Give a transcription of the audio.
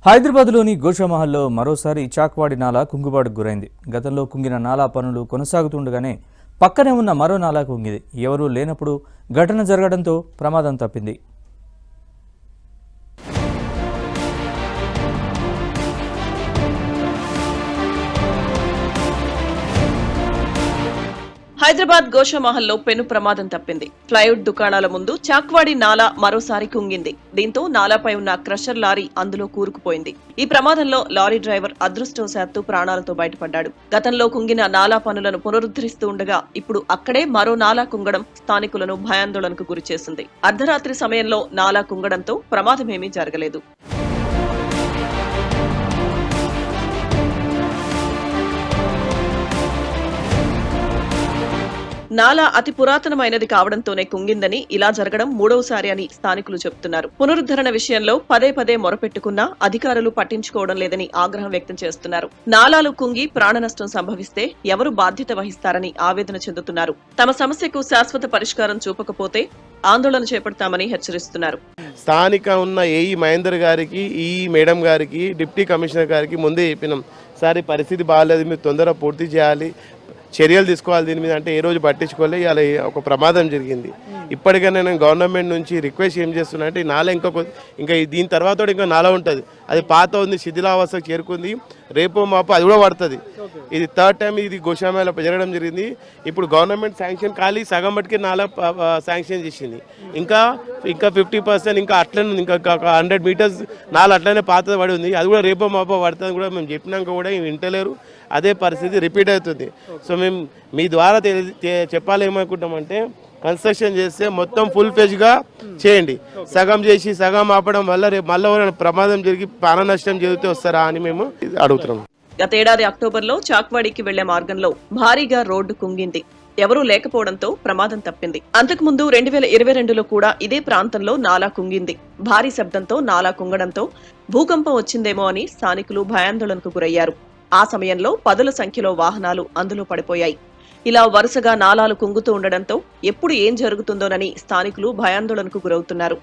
హైదరాబాద్లోని గోషామహల్లో మరోసారి చాక్వాడి నాలా కుంగుబాటుకు గురైంది. గతంలో కుంగిన నాలా పనులు కొనసాగుతుండగానే పక్కనే ఉన్న మరో నాలా కుంగింది. ఎవరూ లేనప్పుడు ఘటన జరగడంతో ప్రమాదం తప్పింది. హైదరాబాద్ గోషామహల్లో పెను ప్రమాదం తప్పింది. ప్లైవుడ్ దుకాణాల ముందు చాక్వాడి నాలా మరోసారి కుంగింది. దీంతో నాలాపై ఉన్న క్రషర్ లారీ అందులో కూరుకుపోయింది. ఈ ప్రమాదంలో లారీ డ్రైవర్ అదృష్టవశాత్తు ప్రాణాలతో బయటపడ్డాడు. గతంలో కుంగిన నాలా పనులను పునరుద్ధరిస్తూ ఉండగా ఇప్పుడు అక్కడే మరో నాలా కుంగడం స్థానికులను భయాందోళనకు గురిచేసింది. అర్ధరాత్రి సమయంలో నాలా కుంగడంతో ప్రమాదమేమీ జరగలేదు. నాలా అతి పురాతనమైనది కావడంతోనే కుంగిందని, ఇలా జరగడం మూడవసారి అని స్థానికులు చెబుతున్నారు. పునరుద్ధరణ విషయంలో పదే పదే మొరపెట్టుకున్నా అధికారులు పట్టించుకోవడం లేదని ఆగ్రహం వ్యక్తం చేస్తున్నారు. నాలాలు కుంగి ప్రాణ నష్టం సంభవిస్తే ఎవరు బాధ్యత వహిస్తారని ఆవేదన చెందుతున్నారు. తమ సమస్యకు శాశ్వత పరిష్కారం చూపకపోతే ఆందోళన చేపడతామని హెచ్చరిస్తున్నారు. స్థానిక ఉన్న ఏఈ మహేందర్ గారికి, ఈ మేడం గారికి, డిప్యూటీ కమిషనర్ గారికి ముందే చెప్పినాం, సార్ ఈ పరిస్థితి బాగాలేదు, మీరు తొందరగా పూర్తి చేయాలి, చర్యలు తీసుకోవాలి దీని మీద. అంటే ఏ రోజు పట్టించుకోలే. ఇలా ఒక ప్రమాదం జరిగింది. ఇప్పటికైనా నేను గవర్నమెంట్ నుంచి రిక్వెస్ట్ ఏం చేస్తున్నా అంటే, ఈ నాల ఇంకా దీని తర్వాత ఇంకా నాల ఉంటుంది, అది పాత ఉంది, శిథిలావస్థకు చేరుకుంది, రేపు మాపు అది కూడా పడుతుంది. ఇది థర్డ్ టైం ఇది గోషామహల్లో జరగడం జరిగింది. ఇప్పుడు గవర్నమెంట్ శాంక్షన్ ఖాళీ సగం బట్టికి నాల శాంక్షన్ చేసింది. ఇంకా 50% ఇంకా అట్లనే ఇంకా 100 మీటర్స్ నాల అట్లనే పాత పడి ఉంది. అది కూడా రేపో మాపో పడుతుంది కూడా మేము చెప్పినాక కూడా వింటలేరు. అదే పరిస్థితి రిపీట్ అవుతుంది. సో మేము మీ ద్వారా చెప్పాలి ఏమనుకుంటామంటే, కన్స్ట్రక్షన్ చేస్తే మొత్తం ఫుల్ ఫేజ్గా చేయండి. సగం చేసి సగం ఆపడం వల్ల రేపు మళ్ళీ ప్రమాదం జరిగి ప్రాణ నష్టం జరిగితే వస్తారా అని మేము అడుగుతున్నాం. గతేడాది అక్టోబర్లో చాక్వాడికి వెళ్లే మార్గంలో భారీగా రోడ్డు కుంగింది. ఎవరూ లేకపోవడంతో ప్రమాదం తప్పింది. అంతకుముందు 2022లో కూడా ఇదే ప్రాంతంలో నాలా కుంగింది. భారీ శబ్దంతో నాలా కుంగడంతో భూకంపం వచ్చిందేమో అని స్థానికులు భయాందోళనకు గురయ్యారు. ఆ సమయంలో పదుల సంఖ్యలో వాహనాలు అందులో పడిపోయాయి. ఇలా వరుసగా నాలాలు కుంగుతూ ఉండడంతో ఎప్పుడు ఏం జరుగుతుందోనని స్థానికులు భయాందోళనకు గురవుతున్నారు.